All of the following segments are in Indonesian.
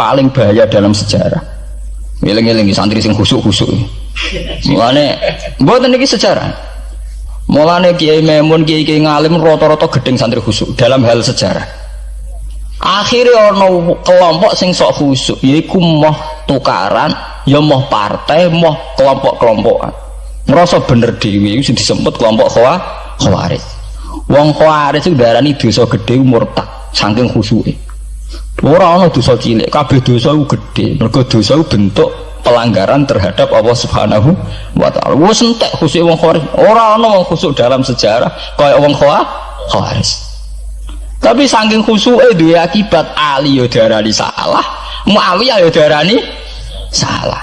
paling bahaya dalam sejarah. Eling-eling santri sing khusuk-khusuk. Mulane mboten iki sejarah. Mulane Kiai Memun, Kiai ngalim rata-rata gedeng santri khusuk dalam hal sejarah. Akhirnya ono kelompok sing sok khusuk, yaiku moh tukaran, ya moh partai, moh kelompok-kelompokan. Ngerasa bener dhewe iku sing disebut kelompok Khawarij. Wong Khawarij iku darani dosa gedhe murtad saking khusuke. Ora ana dosa cilik, kabeh dosa iku gedhe. Mergo dosa iku bentuk pelanggaran terhadap Allah Subhanahu wa taala. Wis entek khusuk wong Khawarij. Ora ana wong khusuk dalam sejarah kaya wong Khawarij. Tapi saking khusuke duwe akibat Ali yo darani salah, Muawiyah yo darani salah.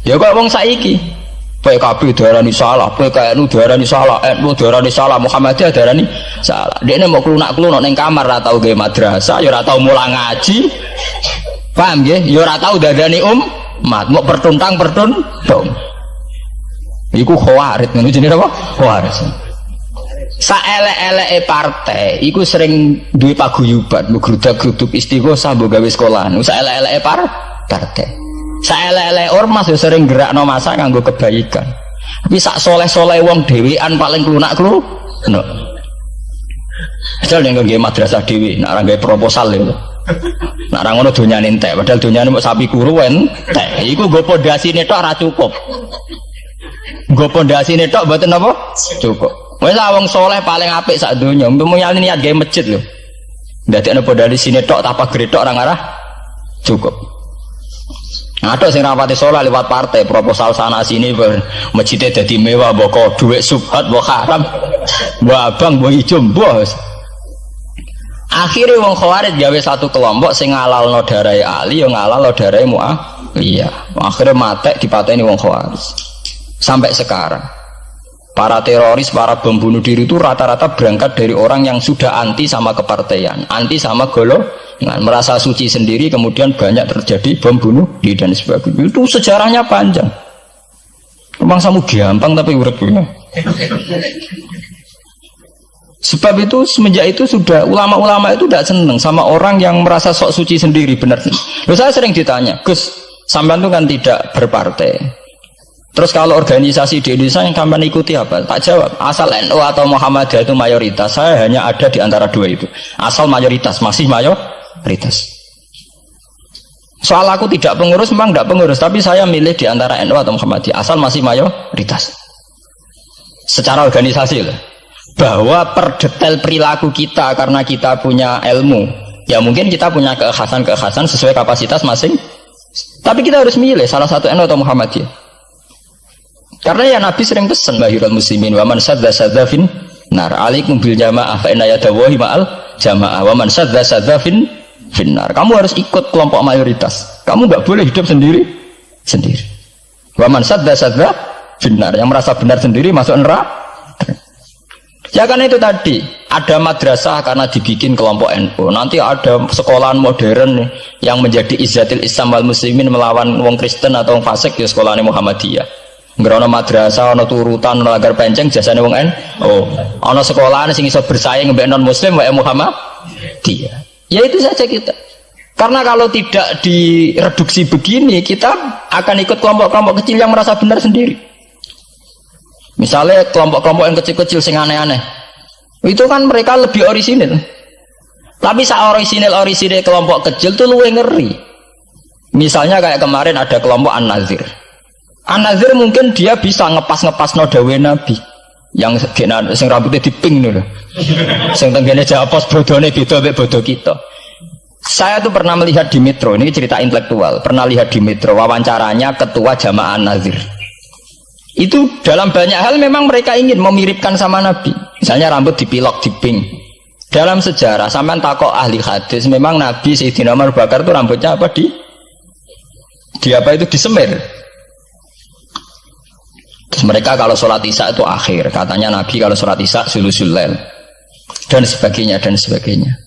Ya kok wong saiki PKB darani salah, PKNU darani salah, NU darani salah, Muhammadiyah darani salah. Dekne mau klunak-klunak ning kamar ora tau gawe madrasah, ya ora tau mulang ngaji. Paham nggih? Ya ora tau dadani umat, mau pertuntang-pertuntung. Iku Khawarij, ngono jenenge apa? Khawarij. Saelek-eleke partai iku sering duwe paguyuban, ngrudak-gruduk istighosah mbok gawe sekolahan. Saelek-eleke partai. Saelek-eleke ormas yo sering gerakno masa kanggo kebaikan. Tapi sak soleh-soleh wong dhewean paling klunak-klunuk. Asal nek nggawe madrasah dhewe, nek ora gawe proposal lho. Nek ora ngono donyane entek, padahal donyane mok sapi kuru entek. Iku nggo pondasine tok ora cukup. Nggo pondasine tok mboten apa? Cukup. Wis wong soleh paling apik sak donya, mulyane niat gawe masjid lho. Ndadekne pondasine tok apa gretok ora ngarah cukup. Ada sing rapati soleh lewat partai, proposal sana sini, masjidnya jadi mewah, bawa duit subhat, bawa haram, bawa abang, bawa hijau, bos. Akhirnya wong Khawarij gawe satu kelompok sing ngalalno darai Ali, yang ngalalno darai Muawiyah. Akhirnya matek dipateni wong Khawarij. Sampai sekarang, para teroris, para bom bunuh diri itu rata-rata berangkat dari orang yang sudah anti sama kepartaian, anti sama golongan, merasa suci sendiri, kemudian banyak terjadi bom bunuh diri dan sebagainya. Itu sejarahnya panjang. Memang samu gampang tapi urip-urip. Sebab itu semenjak itu sudah ulama-ulama itu tidak senang sama orang yang merasa sok suci sendiri, benar. Loh, saya sering ditanya, Gus, sampean itu kan tidak berpartai. Terus kalau organisasi di Indonesia yang sampean ikuti apa? Tak jawab. Asal NU atau Muhammadiyah itu mayoritas, saya hanya ada di antara dua itu. Asal mayoritas, masih mayoritas. Soal aku tidak pengurus, memang tidak pengurus, tapi saya milih di antara NU atau Muhammadiyah. Asal masih mayoritas. Secara organisasi lah. Bahwa per detail perilaku kita karena kita punya ilmu, ya mungkin kita punya keekhasan sesuai kapasitas masing. Tapi kita harus milih salah satu NU atau Muhammadiyah. Karena ya Nabi sering pesan bahirul muslimin wa man sadza fin nar alaikum bil jamaah fa inna yadawahi ma'al jamaah wa man sadza fin nar. Kamu harus ikut kelompok mayoritas. Kamu enggak boleh hidup sendiri. Wa man sadza fin nar, yang merasa benar sendiri masuk neraka. Ya kan itu tadi, ada madrasah karena dibikin kelompok NU. Nanti ada sekolahan modern yang menjadi izzatil Islam wal muslimin melawan wong Kristen atau wong fasik, ya sekolahan Muhammadiyah. Ngerono madrasah, ono turutan, ono lagar penceng, jasane wong NU. Ono sekolahan sing iso bersaing mbek non muslim wae Muhammadiyah. Ya itu saja kita. Karena kalau tidak direduksi begini, kita akan ikut kelompok-kelompok kecil yang merasa benar sendiri. Misalnya kelompok-kelompok yang kecil-kecil sing aneh-aneh, itu kan mereka lebih orisinil. Tapi saat orisinil kelompok kecil itu luwih ngeri. Misalnya kayak kemarin ada kelompok An-Nazir. An-Nazir mungkin dia bisa ngepas no dawe Nabi yang sing rambutnya diping nih loh. Sing tenggene japos bodone beda mek bodo kita. Saya tuh pernah melihat di Metro, ini cerita intelektual. Pernah lihat di Metro wawancaranya ketua Jamaah An-Nazir. Itu dalam banyak hal memang mereka ingin memiripkan sama Nabi. Misalnya rambut dipilok, diping. Dalam sejarah, sampean takok ahli hadis, memang Nabi Sayyidina Umar Bakar itu rambutnya apa di apa itu disemir. Terus mereka kalau sholat isya itu akhir, katanya Nabi kalau sholat isya sulusul lail dan sebagainya dan sebagainya.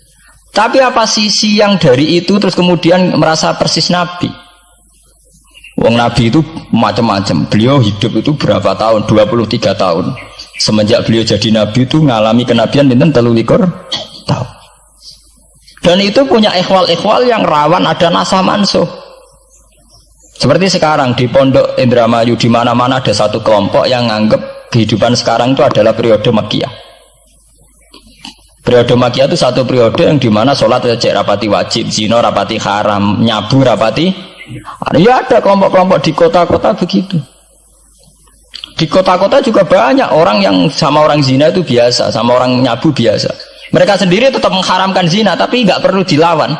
Tapi apa sisi yang dari itu terus kemudian merasa persis Nabi? Wong Nabi itu macam-macam. Beliau hidup itu berapa tahun? 23 tahun. Semenjak beliau jadi Nabi itu ngalami kenabian bintang 23 tahun. Dan itu punya ikhwal-ikhwal yang rawan ada nasah mansuh. Seperti sekarang di Pondok Indramayu, di mana-mana ada satu kelompok yang nganggep kehidupan sekarang itu adalah periode Makkiyah. Periode Makkiyah itu satu periode yang dimana sholat cek rapati wajib, zina rapati haram, nyabu rapati. Ya ada kelompok-kelompok di kota-kota begitu. Di kota-kota juga banyak orang yang sama orang zina itu biasa, sama orang nyabu biasa. Mereka sendiri tetap mengharamkan zina, tapi nggak perlu dilawan.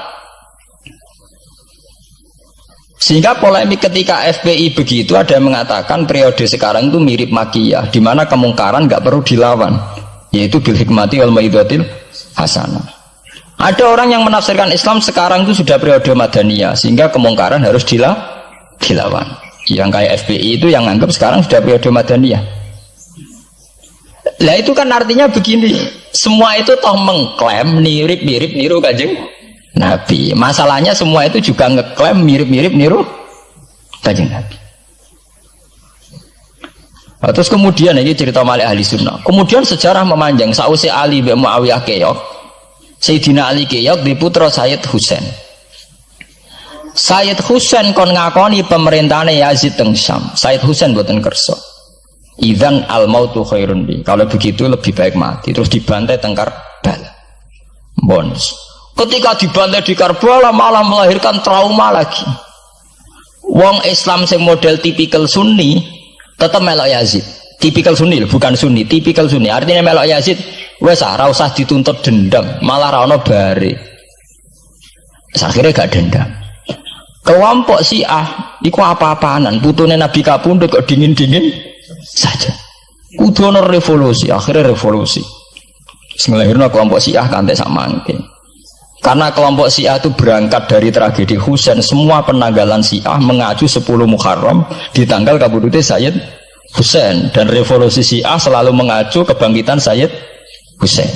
Sehingga polemik ketika FPI begitu, ada yang mengatakan periode sekarang itu mirip Makkiyah, di mana kemungkaran nggak perlu dilawan, yaitu bil hikmati wal mau'izatil hasanah. Ada orang yang menafsirkan Islam sekarang itu sudah periode Madaniyah, sehingga kemungkaran harus dilawan. Yang kayak FPI itu yang anggap sekarang sudah periode Madaniyah. Lah itu kan artinya begini, semua itu toh mengklaim mirip-mirip niru Kanjeng Nabi. Masalahnya semua itu juga ngeklaim mirip-mirip niru Kanjeng Nabi. Nah, terus kemudian ini cerita Malik ahli sunnah. Kemudian sejarah memanjang. Sausi Ali bin Muawiyah keok, Sayyidina Ali keok di putra Sayyid Husain. Sayyid Husain kon ngakoni pemerintahane Yazid teng Syam. Sayyid Husain boten kersa. Idzan al mautu khairun bi. Kalau begitu lebih baik mati. Terus dibantai teng Karbala. Bonus. Ketika dibantai di Karbala malah melahirkan trauma lagi. Wong Islam sing model tipikal Sunni tetap melok Yazid. Tipikal Sunni, bukan Sunni, tipikal Sunni. Artinya melok Yazid, wes ora usah dituntut dendam, malah ra ono bare. Akhirnya gak dendam. Kelompok Syiah iku apa-apaanan, putune Nabi kapundhut kok dingin-dingin saja. Kudu ono revolusi, akhirnya revolusi. Ngelahirno kelompok Syiah kanthi sak mangke. Karena kelompok Syiah itu berangkat dari tragedi Husain, semua penanggalan Syiah mengacu 10 Muharram di tanggal kabudute Sayyid Husain, dan revolusi Syiah selalu mengacu kebangkitan Sayyid Husain.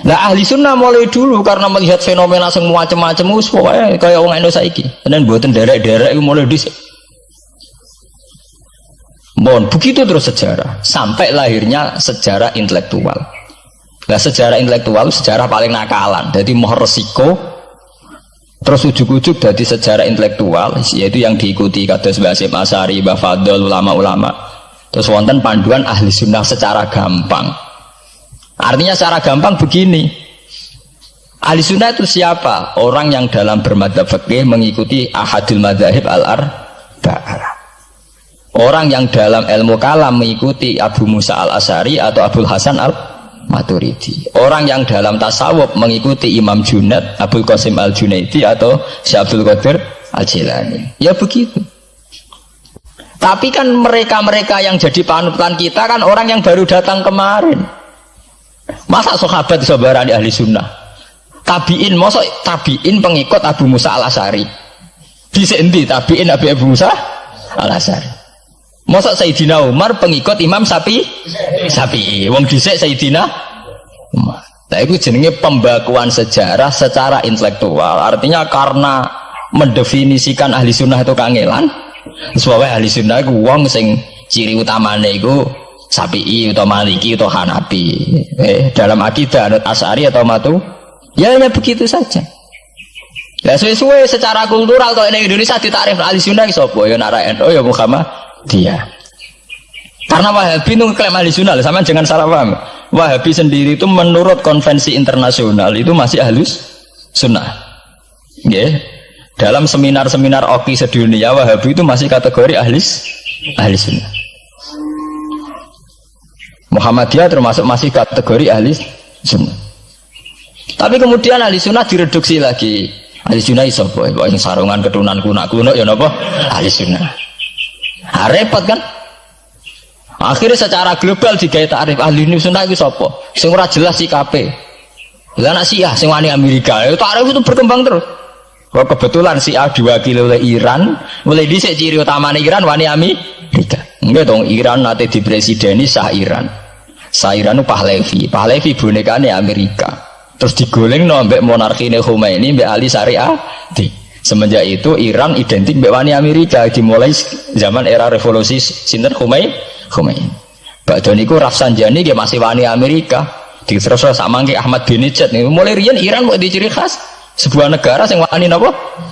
Nah ahli sunnah mulai dulu karena melihat fenomena semua macam-macam pokoknya kayak orang Indonesia saiki. Dan buatan derek-derek mulai dhisik. Bon, begitu terus sejarah sampai lahirnya sejarah intelektual. Nah sejarah intelektual sejarah paling nakalan. Jadi mau resiko terus ujuk-ujuk dari sejarah intelektual, yaitu yang diikuti kados Mbah Hasyim Asy'ari, Mbah Fadl, ulama-ulama. Terus wonten panduan ahli sunnah secara gampang. Artinya secara gampang begini, ahli sunnah itu siapa? Orang yang dalam bermadzhab fikih mengikuti ahadul madzahib al-arba'ah. Orang yang dalam ilmu kalam mengikuti Abu Musa al-Asy'ari atau Abul Hasan al-Maturidi. Orang yang dalam tasawuf mengikuti Imam Junaid, Abul Qasim al-Junaidi atau Syekh Abdul Qadir al-Jilani. Ya begitu. Tapi kan mereka-mereka yang jadi panutan kita kan orang yang baru datang kemarin. Masa sahabat sabarani ahli sunnah? Tabiin, masa tabiin pengikut Abu Musa al-Asy'ari? Dhisik endi tabiin Abu Musa al-Asy'ari? Masa Sayyidina Umar pengikut Imam Syafi'i? Wong dhisik Sayyidina Umar. Nah itu jenenge pembakuan sejarah secara intelektual. Artinya karena mendefinisikan ahli sunnah itu kangelan. Sebabnya ahli sunnah itu wong sing ciri utamanya itu Syafi'i atau Maliki atau Hanafi. Dalam akidah anut Asy'ari atau Matu, ya hanya begitu saja. Lah suwe-suwe secara kultural kalau di Indonesia ditakrif ahli sunnah sapa? Ya Nara NU ya Muhammadiyah. Karena Wahabi itu klaim ahli sunnah, sama jangan salah paham. Wahabi sendiri itu menurut konvensi internasional itu masih ahli sunnah. Nggih. Dalam seminar-seminar OKI sedunia Wahabi itu masih kategori ahli sunnah. Muhammadiyah termasuk masih kategori ahli sunnah. Tapi kemudian ahli sunnah direduksi lagi. Ahli sunnah iso apa? Yang sarungan ketunan kuno ya napa? Ahli sunnah. Repot kan? Akhirnya secara global digawe takrif ahli sunnah itu sapa? Sing ora jelas sikape. Lah nek Syiah sing wani Amerika, takrif itu berkembang terus. Kok kebetulan Syiah diwakili oleh Iran, mulai dhisik ciri utamane Iran wani Amerika. Enggak dong, Iran nate dipresideni Shah Iran. Shah Iran itu Pahlavi bonekane Amerika. Terus digoleng no mbek monarkine Khomeini mbek Ali Syariati. Semenjak itu Iran identik mbek wani Amerika dimulai zaman era revolusi sinten Khomeini. Badhe niku Rafsanjani dia masih wani Amerika. Terus sama ke Ahmad bin Nijat nih. Mulai riyen Iran mau di ciri khas sebuah negara yang wani napa?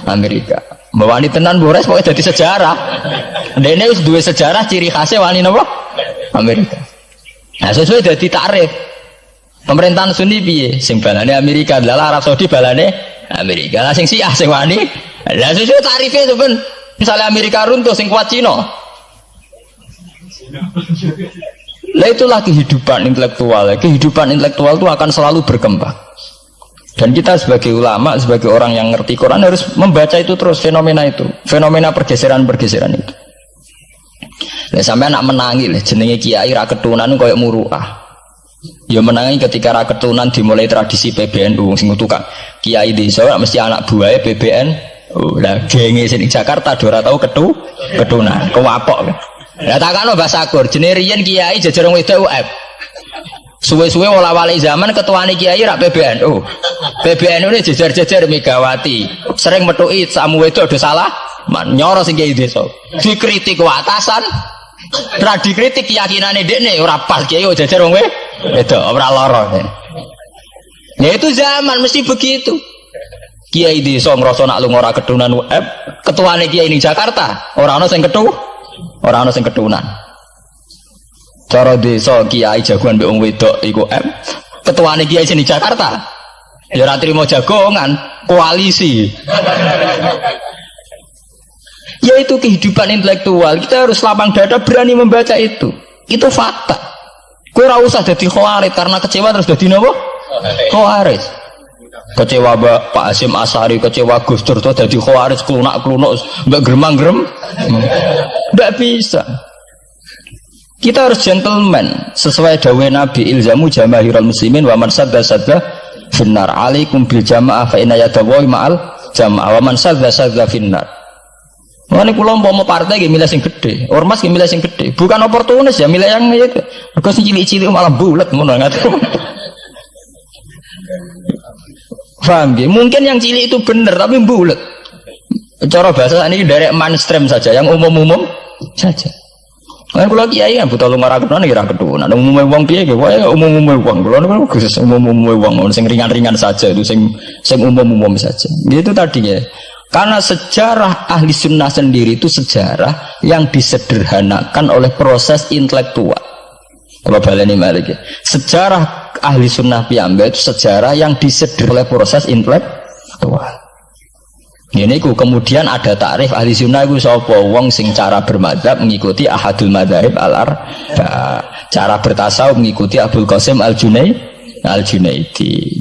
Amerika. Wani tenan Bores pokoknya jadi sejarah. Dene wis duwe sejarah ciri khasnya wani napa? Amerika. Nah sesuai jadi takrif. Pemerintahan Sunni piye? Sing balane Amerika, lha Arab Saudi balane Amerika. Lah sing Syiah sing wani. Lah sesuai tarifnya itu ben. Misalnya Amerika runtuh sing kuat Cina. Lah itulah kehidupan intelektual. Kehidupan intelektual itu akan selalu berkembang. Dan kita sebagai ulama, sebagai orang yang ngerti Quran harus membaca itu terus fenomena itu, fenomena pergeseran-pergeseran itu. Lah sampai anak menangi lah jenenge kiai ra ketunan koyo muruah. Ya menangi ketika ra ketunan dimulai tradisi PBNU sing tukang kiai desa mesti anak buahe PBN. Oh, lah genge sing Jakarta ora tau ketunan, kewapok. Lah takano Mbah Sakur, jenenge riyen kiai jejer wong wedok UF. Suwe-suwe wala-wali zaman ketuane kiai rak PBNU. PBNU ini jejer-jejer Megawati. Sering metuki samu wedok do salah, nyoro sing kiai desa. Dikritik atasan, ra dikritik keyakinane dekne ora pas kiai jejer wong wedok ora lara. Ya itu zaman mesti begitu. Kiai desa ngrasa nak lunga ora ketunan UF, ketuane kiai ning Jakarta ora ana sing ora ana sing ketunan. Cara desa kiai jagoan mbek wong wedok iku ketuane kiai sing di Jakarta ya ora trimo jagongan koalisi. Ya itu kehidupan intelektual, kita harus lapang dada berani membaca itu fakta. Kowe ora usah dadi khawarij karena kecewa terus dadi napa? Khawarij. Kecewa Pak Hasyim Asy'ari, kecewa Gus Dur terus dadi khawarij klunak-klunuk mbek gremang-grem. Ndak bisa. Kita harus gentleman sesuai dawuh Nabi ilzamu jamaahirul muslimin wa man sadda finnar alaikum bil jamaah fa inna yadawu ma'al jamaah wa man sadda finnar. Mane kula umpama partai nggih milih sing gedhe, ormas nggih milih sing gedhe, bukan oportunis ya milih yang itu. Mergo sing cilik-cilik malah bulet ngono ngaten. Paham nggih? Mungkin yang cilik itu benar tapi bulet. Cara bahasa ini dari mainstream saja, yang umum-umum saja. Kan kula kiai kan buta lunga ra ketunan ya ra ketunan. Umume wong piye nggih wae umume wong. Kula niku khusus umume wong sing ringan-ringan saja itu sing umum-umum saja. Gitu tadi ya. Karena sejarah ahli sunnah sendiri itu sejarah yang disederhanakan oleh proses intelektual. Kalau baleni malih sejarah ahli sunnah piyambak itu sejarah yang disederhanakan oleh proses intelektual. Ini kemudian ada takrif ahli sunnah itu sapa wong sing cara bermadzhab mengikuti ahadul madzhab al-arba, cara bertasawuf mengikuti Abdul Qasim al-Junaidi,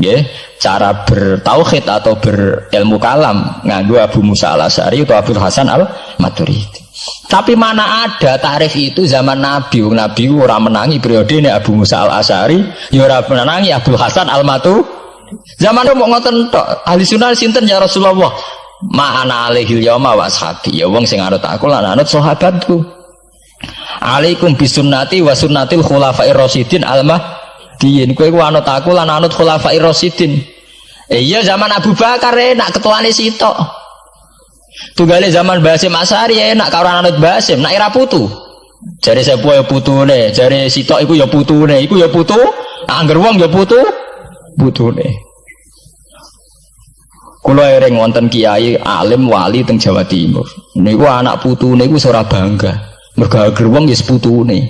nggih. Cara bertauhid atau berilmu kalam nganggo Abu Musa al-Asy'ari atau Abdul Hasan al-Maturidi. Tapi mana ada takrif itu zaman Nabi? Nabi ora menangi periode ini Abu Musa al-Asy'ari, ya ora menangi Abdul Hasan al-Maturidi. Zaman itu mau ngoten tok. Ahli sunnah sinten ya Rasulullah? Ma'ana alaihil yauma wa ashabi. Ya wong sing anut aku lan anut sahabatku. Alaikum bisunnati wa sunnatil khulafair rasyidin al-mahdiyyin. Kowe ku anut aku lan anut khulafair rasyidin. Iya zaman Abu Bakar enak ketuane sitok. Tunggale zaman Basim Asy'ari enak karo anut Basim, nak ira putu. Jare sepuh ya putune, jare sitok iku ya putune, iku ya putu. Angger wong ya putune. Kula ereng wonten kiai alim wali teng Jawa Timur. Niku anak putune iku ora bangga. Mergo gerwong wis putune.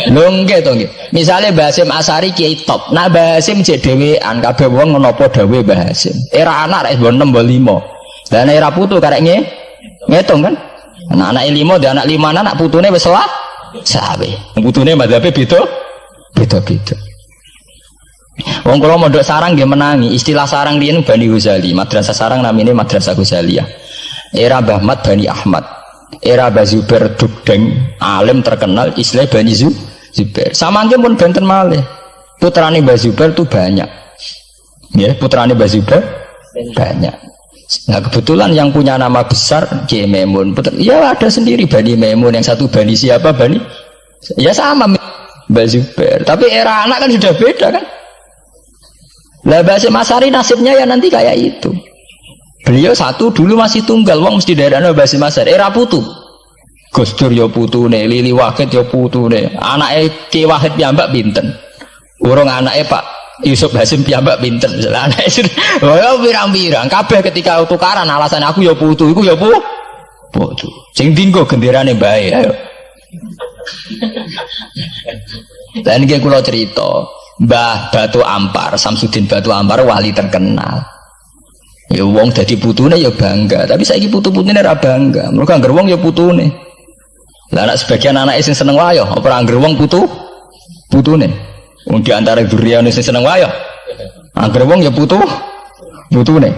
Lho nggih to nggih. Misale Basim Asy'ari kiai top. Nah Basim jek dhewean kabeh wong menapa dawuh Basim. Era anak rek 6 mbok 5. Lah nek era putu karek ngitung kan. Anak 5 dan anak 5 anak putune wis sawe. Putune madhabe beda-beda. Wong kula mondok sarang nggih menangi. Istilah sarang riyen Bani Ghazali, madrasah sarang namine Madrasah Ghazaliyah. Era Mbah Ahmad Bani Ahmad. Era Mbah Zubair Dugdeng, alim terkenal istilah Bani Zubair. Samangke pun benten malih. Putrane Mbah Zubair itu banyak. Ya, putrane Mbah Zubair banyak. Nah, kebetulan yang punya nama besar Kiai Maimun. Ya ada sendiri Bani Maimun, yang satu Bani siapa? Bani. Ya sama Mbah Zubair. Tapi era anak kan sudah beda kan? Lah Basim Asy'ari nasibnya ya nanti kayak itu. Beliau satu dulu masih tunggal, wong mesti daerahnya Basim Asy'ari. Era putu. Gus Dur ya putune, Lili Wahid ya putune. Anake Ki Wahid piyambak pinten? Urung anake Pak Yusuf Hasim piyambak pinten misalnya anake oh pirang-pirang kabeh ketika tukaran alasan aku ya putu iku ya putu sing dinggo genderane bae ayo. Dan iki kula cerita Mbah Batu Ampar Samsudin Batu Ampar wali terkenal. Ya wong dadi putune ya bangga, tapi saiki putu-putune ora bangga. Mergo anggere wong ya putune. Lah anak sebagian anak sing seneng wayo, apa anggere wong putune. Wong di antara duriyane sing seneng wayo. Anggere wong ya putune.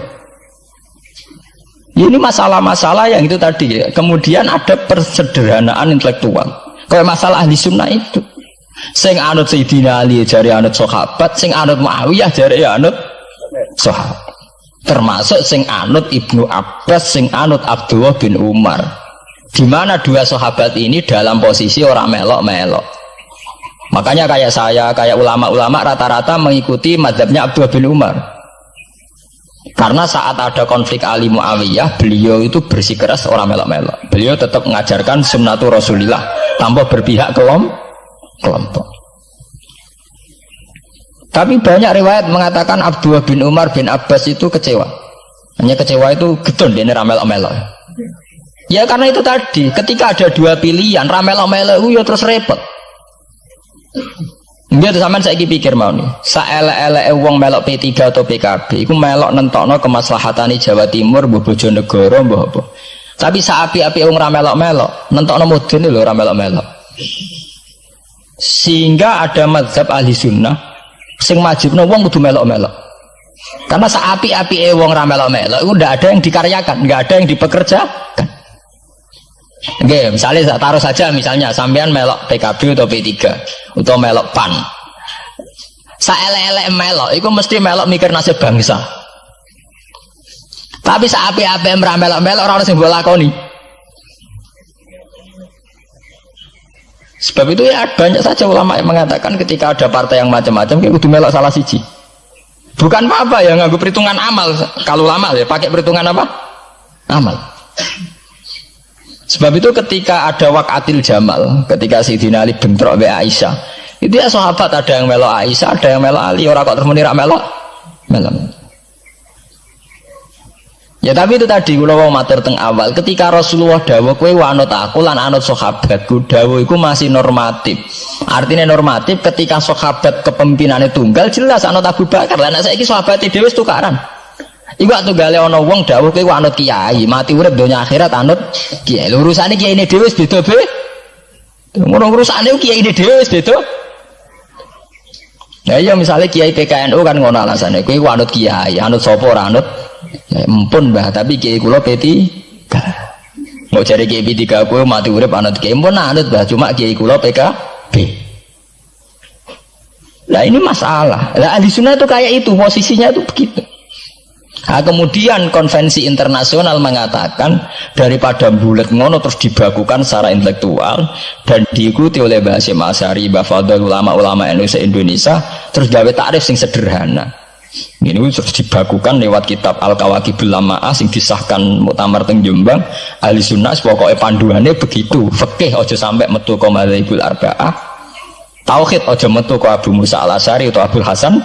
Ini masalah-masalah yang itu tadi ya. Kemudian ada persederhanaan intelektual. Kayak masalah ahli sunnah itu. Sing anut Sayyidina Ali jare anut sahabat, sing anut Muawiyah jare anut sahabat. Termasuk sing anut Ibnu Abbas, sing anut Abdullah bin Umar. Di mana dua sahabat ini dalam posisi orang melok-melok. Makanya kayak saya, kayak ulama-ulama rata-rata mengikuti mazhabnya Abdullah bin Umar. Karena saat ada konflik Ali Muawiyah, beliau itu bersikeras orang melok-melok. Beliau tetap mengajarkan sunnatul Rasulillah tanpa berpihak kelompok. Tapi banyak riwayat mengatakan Abdullah bin Umar bin Abbas itu kecewa. Hanya kecewa itu gedon dia ramel-melok. Ya karena itu tadi, ketika ada dua pilihan ramel-melok ya terus repot. Enggak tuh sampean saiki pikir mau nih. Saelek-eleke wong melok P3 atau PKB iku melok nentokno kemaslahatane Jawa Timur, mbah Bojonegoro, mbah apa. Tapi saapi-api wong ramelok-melok, nentokno mudun lho ramelok-melok. Sehingga ada mazhab ahli sunnah sing wajibno wong kudu melok-melok. Karena saapi-api wong ra melok-melok itu ndak ada yang dikaryakan, nggak ada yang dipekerjakan. Oke, misalnya taruh saja misalnya sampean melok PKB atau P3 atau melok PAN. Saelek-elek melok iku mesti melok mikir nasib bangsa. Tapi saapi-api ra melok-melok ora ono sing mbok lakoni. Sebab itu ya banyak saja ulama yang mengatakan ketika ada partai yang macam-macam kayak kudu melok salah siji. Bukan apa-apa ya nganggo perhitungan amal. Kalau ulama ya pakai perhitungan apa? Amal. Sebab itu ketika ada waqatil Jamal, ketika Sayyidina Ali bentrok be Aisyah, itu ya sahabat ada yang melok Aisyah, ada yang melok Ali, orang kok terus muni ra melok. Ya tapi itu tadi kula wau matur teng awal ketika Rasulullah dawuh kowe anut aku lan anut sahabatku dawuh iku masih normatif. Artinya normatif ketika sahabat kepemimpinannya tunggal jelas anut Abu Bakar. Lah nek saiki sahabate dhewe wis tukaran. Iku waktu gale ana wong dawuh kowe anut kiai, mati urip donya akhirat anut kiai. Lho urusane kiyaine dhewe wis beda be. Ngono urusane kiyaine dhewe wis beda. Nah iya misalnya kiai PKNU kan ngono alasane kowe anut kiai, anut sapa ora anut ya, empun mbah tapi kiai kula P3 mau cari kiai P3 kowe mati urip anut kiai empun anut mbah cuma kiai kula PKB. Lah ini masalah. Lah ahli sunnah itu kayak itu posisinya itu begitu. Nah, kemudian konvensi internasional mengatakan daripada bulat ngono terus dibakukan secara intelektual dan diikuti oleh Mbah Hasyim Asy'ari, Mbah Fadl, ulama-ulama Indonesia terus gawe takrif sing sederhana. Ini terus dibakukan lewat kitab Al-Kawakibul Lama'ah sing disahkan Muktamar teng Jombang. Ahli sunnah pokoknya panduannya begitu. Fikih aja sampai metu ka madzhabul arba'ah. Tauhid aja metu ka Abu Musa Al-Asy'ari atau Abdul Hasan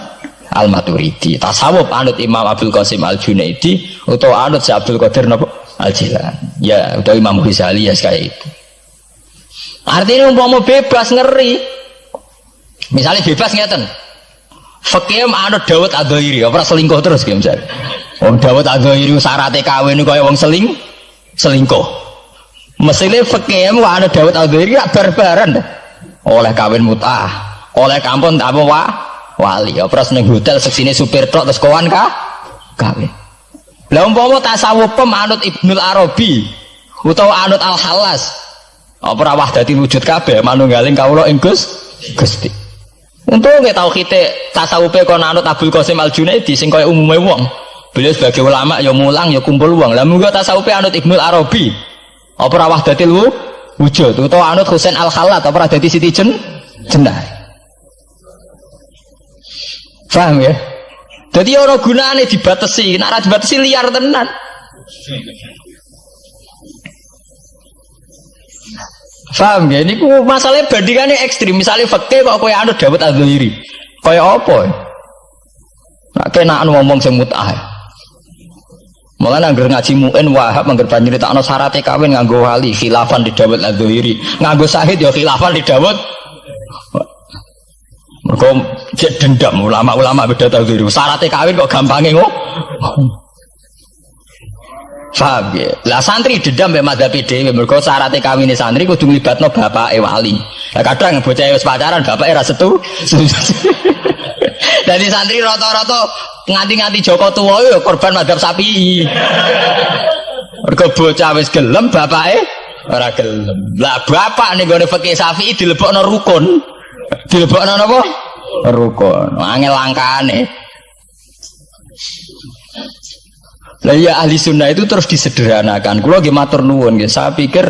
Al-Maturidi. Tasawuf anut Imam Abdul Qasim Al-Junaidi atau anut si Abdul Qadir Al-Jilani. Ya, atau Imam Ghazali ya kayak itu. Artinya umpama bebas ngeri. Misalnya bebas ngeten. Fikih anut Dawud Adzairi, ora selingkuh terus ki misalnya. Wong Dawud Adzairi syaratnya kawin kaya wong selingkuh. Mesine fikih anut Dawud Adzairi gak barbaran. Oleh kawin mut'ah, oleh kampung tak apa wali, operas neng hotel seksine supir truk terus kawan kawin. Lah umpama tasawuf anut Ibnul Arabi utawa anut Al-Halas, ora wahdati wujud kabeh manunggaling kawula ing Gusti. Untung nggih tauhide tasawufe kon anut Abdul Qasim Al-Junaidi sing kaya umume wong. Beliau sebagai ulama ya mulang ya kumpul wong. Lah munggo tasawufe anut Ibnul Arabi, apa ora wahdati wujud utawa anut Husain Al-Khallat apa ora dadi Siti Jenah. Paham ya? Jadi orang gunane dibatasi, nek dibatasi liar tenan. Paham ya? Ini masalahnya bandingannya ekstrim. Misalnya fakih kok kowe anut Dawud Adzairi, Kaya apa? Nak kena ngomong sing mut'ah. Mulane anggar ngaji muin Wahab anggar nyritakno syaraté kawin nganggo wali khilafan di Dawud al-Dhuhiri, nganggo syahid ya khilafan di Dawud. Mergo cek dendam ulama-ulama beda Dhuhiri. Syaraté kawin kok gampange kok. Paham ya? Lah santri dendam mek madzhab dhewe mergo syaraté kawine santri kudu nglibatno bapake wali. Lah kadang bocah wis pacaran bapake ra setu. Dadi santri rata-rata nganti-nganti Joko tuwa ya korban madzhab sapi. Mergo bocah wis gelem bapake ora gelem. Lah bapak ning gone fikih Syafi'i dilebokno rukun. Dilebokno napa? Rukun. Angel langkane. Lah ya ahli sunnah itu terus disederhanakan. Kula nggih matur nuwun nggih. Saya pikir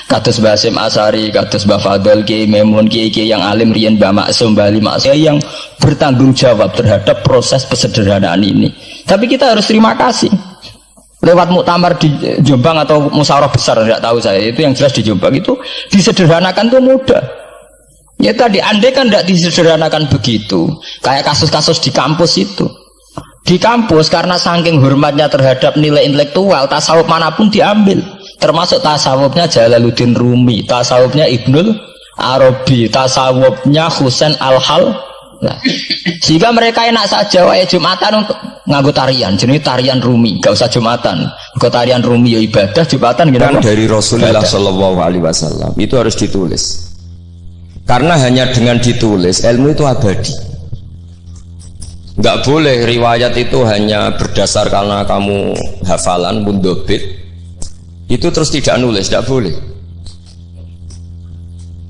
kados Mbah Hasyim Asy'ari, kados Mbah Fadl, Ki Memun, Ki yang alim riyen Mbah Maksum, Mbah Ali Maksum yang bertanggung jawab terhadap proses pesederhanaan ini. Tapi kita harus terima kasih. Lewat muktamar di Jombang atau musyawarah besar tidak tahu saya, itu yang jelas di Jombang itu disederhanakan itu mudah. Ya tadi andai kan tidak disederhanakan begitu, kayak kasus-kasus di kampus itu. Di kampus karena saking hormatnya terhadap nilai intelektual, tasawuf manapun diambil. Termasuk tasawufnya Jalaluddin Rumi, tasawufnya Ibnul Arabi, tasawufnya Husain Al-Hal. Nah, sehingga mereka enak saja wae Jumatan untuk nganggo tarian, jenis tarian Rumi, gak usah Jumatan. Ke tarian Rumi ya ibadah, Jumatan gimana? Dari Rasulullah Shallallahu Alaihi Wasallam itu harus ditulis. Karena hanya dengan ditulis ilmu itu abadi. Nggak boleh riwayat itu hanya berdasar karena kamu hafalan mundobit itu terus tidak nulis, tidak boleh.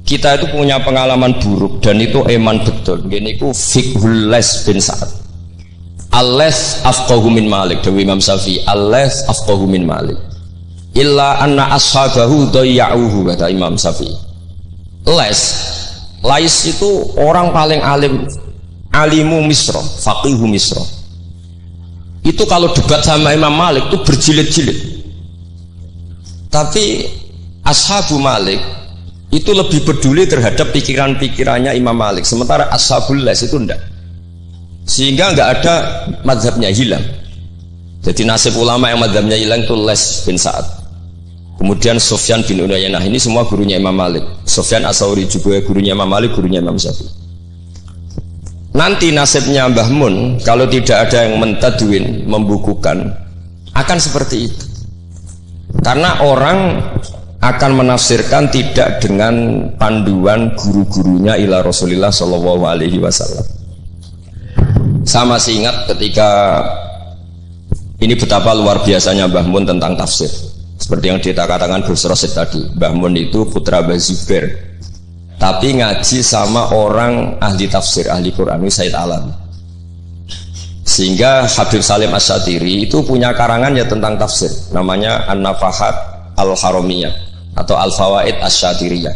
Kita itu punya pengalaman buruk dan itu eman betul. Gini ku fiqhul Les bin Sa'ad. Al-Les afqahu min Malik, Dewi Imam Syafi'i. Al-Les afqahu min Malik. Illa anna ashabahu dayya'uhu, kata Imam Syafi'i. Lais itu orang paling alim, alimu Misra, faqihu Misra. Itu kalau debat sama Imam Malik itu berjilid-jilid. Tapi ashabu Malik itu lebih peduli terhadap pikiran-pikirannya Imam Malik, sementara ashabul Les itu enggak. Sehingga enggak ada mazhabnya hilang. Jadi nasib ulama yang mazhabnya hilang itu Les bin Sa'ad. Kemudian Sufyan bin Uyainah, ini semua gurunya Imam Malik. Sufyan As-Tsauri juga gurunya Imam Malik, gurunya Imam Syafi'i. Nanti nasibnya Mbah Mun kalau tidak ada yang mentadwin, membukukan, akan seperti itu. Karena orang akan menafsirkan tidak dengan panduan guru-gurunya ila Rasulullah Shallallahu Alaihi Wasallam. Saya masih ingat ketika ini betapa luar biasanya Mbah Mun tentang tafsir. Seperti yang dikatakan Gus Rosid tadi, Mbah Mun itu putra Mbah Zubair, tapi ngaji sama orang ahli tafsir, ahli Quran, Said Alam. Sehingga Habib Salim Asy-Syatiri itu punya karangan ya tentang tafsir, namanya An-Nafahat Al-Haramiyah atau Al-Fawaid Asy-Syatiriyah.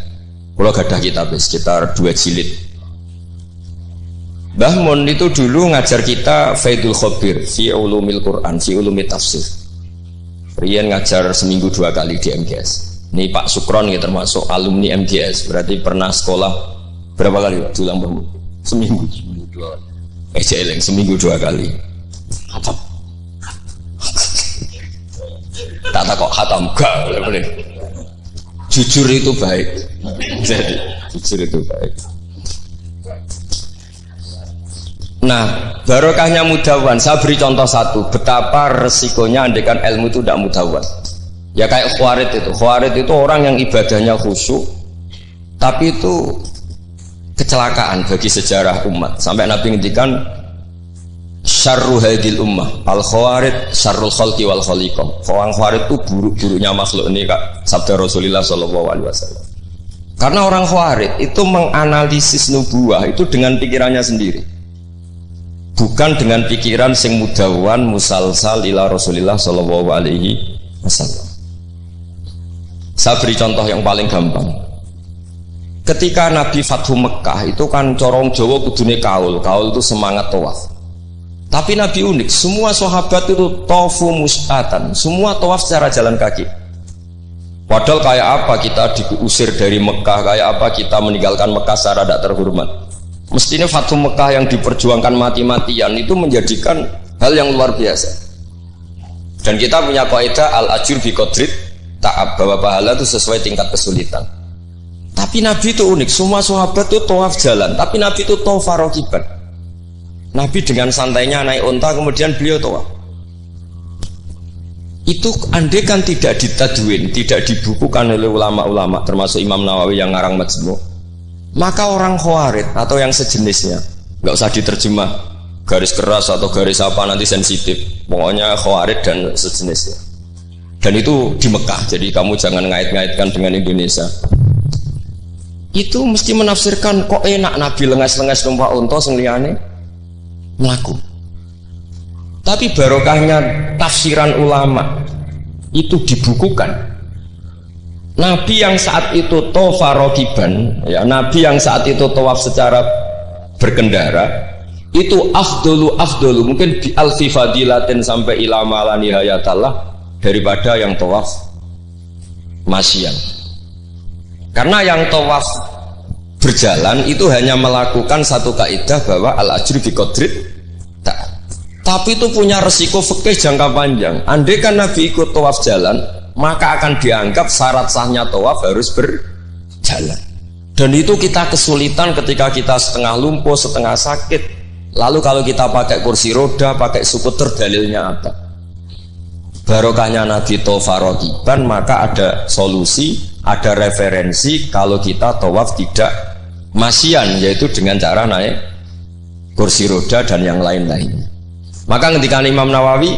Kalau gadah kitab sekitar 2 jilid. Mbah Mun itu dulu ngajar kita Faidul Khobir fi ulumil Quran, fi ulumit tafsir. Rian ngajar seminggu 2 kali di MGS. Ini Pak Sukron ya termasuk alumni MGS, berarti pernah sekolah berapa kali Pak? Ulang Mbah Mun? Seminggu 2 kali. Jeleng seminggu 2 kali. Khatam. Tak kok khatam gak boleh. Jujur itu baik. Jadi jujur itu baik. Nah, barokahnya mudawan. Saya beri contoh satu, betapa resikonya andaikan ilmu itu tidak mudawan. Ya kayak Khawarid itu. Khawarid itu orang yang ibadahnya khusyuk, tapi itu kecelakaan bagi sejarah umat. Sampai Nabi ngendikan syarru hadil ummah al Khawarid syarrul khalqi wal khaliqah. Orang Khawarid itu buruk-buruknya makhluk. Ini Kak sabda Rasulullah Shallallahu Alaihi Wasallam. Karena orang Khawarid itu menganalisis nubuah itu dengan pikirannya sendiri, bukan dengan pikiran sing mudawan musalsal ila Rasulullah Shallallahu Alaihi Wasallam. Saya beri contoh yang paling gampang. Ketika Nabi Fathu Mekah itu kan corong Jawa kudune kaul itu semangat tawaf. Tapi Nabi unik, semua sahabat itu tawafu mus'atan, semua tawaf secara jalan kaki. Padahal kayak apa kita diusir dari Mekah, kayak apa kita meninggalkan Mekah secara tidak terhormat. Mestinya Fatu Mekah yang diperjuangkan mati-matian itu menjadikan hal yang luar biasa. Dan kita punya kaidah al-ajur bi qadrit ta'ab, bahwa pahala itu sesuai tingkat kesulitan. Tapi Nabi itu unik, semua sahabat itu tawaf jalan, tapi Nabi itu tawaf rakiban. Nabi dengan santainya naik unta, kemudian beliau tawaf. Itu andai kan tidak ditadwin, tidak dibukukan oleh ulama-ulama, termasuk Imam Nawawi yang ngarang Majmu', maka orang Khawarij atau yang sejenisnya, nggak usah diterjemah garis keras atau garis apa nanti sensitif, pokoknya Khawarij dan sejenisnya. Dan itu di Mekah, jadi kamu jangan ngait-ngaitkan dengan Indonesia. Itu mesti menafsirkan kok enak Nabi lengas-lengas numpak unta sing liyane mlaku. Tapi barokahnya tafsiran ulama itu dibukukan. Nabi yang saat itu tawaf rakiban, ya, Nabi yang saat itu tawaf secara berkendara, itu afdolu mungkin bi alfi fadilatin sampai ila mala nihayatallah daripada yang tawaf masyian. Karena yang tawaf berjalan itu hanya melakukan satu kaidah bahwa al ajri bi qadrit, tapi itu punya resiko fikih jangka panjang. Andai kan Nabi ikut tawaf jalan, maka akan dianggap syarat sahnya tawaf harus berjalan. Dan itu kita kesulitan ketika kita setengah lumpuh, setengah sakit. Lalu kalau kita pakai kursi roda, pakai skuter, dalilnya apa? Barokahnya Nabi tawaf rakiban, maka ada solusi, ada referensi kalau kita tawaf tidak masyian, yaitu dengan cara naik kursi roda dan yang lain-lainnya. Maka ketika Imam Nawawi,